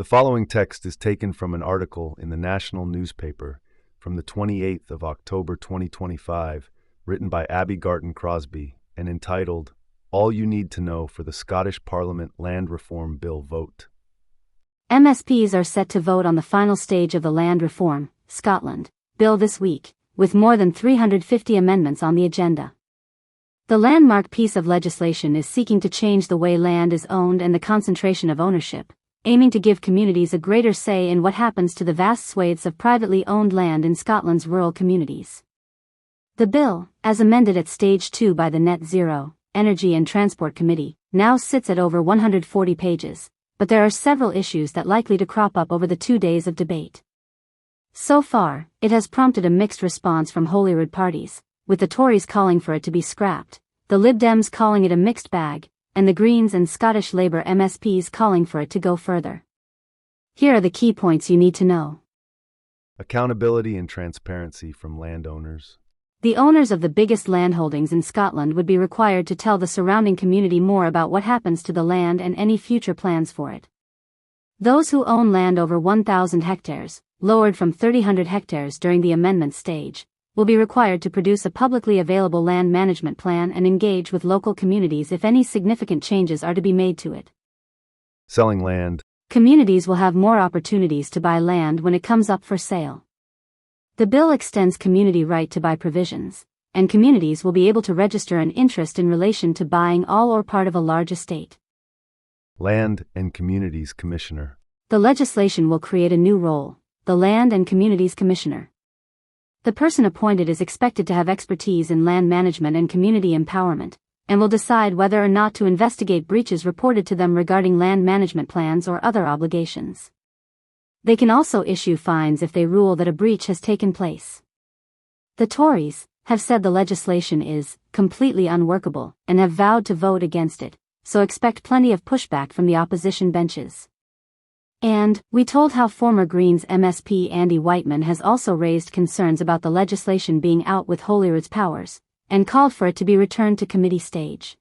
The following text is taken from an article in the national newspaper from the 28th of October 2025, written by Abbi Garton-Crosby and entitled, All You Need to Know for the Scottish Parliament Land Reform Bill Vote. MSPs are set to vote on the final stage of the Land Reform, Scotland, bill this week, with more than 350 amendments on the agenda. The landmark piece of legislation is seeking to change the way land is owned and the concentration of ownership, aiming to give communities a greater say in what happens to the vast swathes of privately owned land in Scotland's rural communities. The bill, as amended at Stage 2 by the Net Zero, Energy and Transport Committee, now sits at over 140 pages, but there are several issues that likely to crop up over the 2 days of debate. So far, it has prompted a mixed response from Holyrood parties, with the Tories calling for it to be scrapped, the Lib Dems calling it a mixed bag, and the Greens and Scottish Labour MSPs calling for it to go further. Here are the key points you need to know. Accountability and transparency from landowners. The owners of the biggest landholdings in Scotland would be required to tell the surrounding community more about what happens to the land and any future plans for it. Those who own land over 1,000 hectares, lowered from 3,000 hectares during the amendment stage, will be required to produce a publicly available land management plan and engage with local communities if any significant changes are to be made to it. Selling land. Communities will have more opportunities to buy land when it comes up for sale. The bill extends community right to buy provisions, and communities will be able to register an interest in relation to buying all or part of a large estate. Land and Communities Commissioner. The legislation will create a new role, the Land and Communities Commissioner. The person appointed is expected to have expertise in land management and community empowerment, and will decide whether or not to investigate breaches reported to them regarding land management plans or other obligations. They can also issue fines if they rule that a breach has taken place. The Tories have said the legislation is completely unworkable and have vowed to vote against it, so expect plenty of pushback from the opposition benches. And we told how former Greens MSP Andy Whiteman has also raised concerns about the legislation being out with Holyrood's powers, and called for it to be returned to committee stage.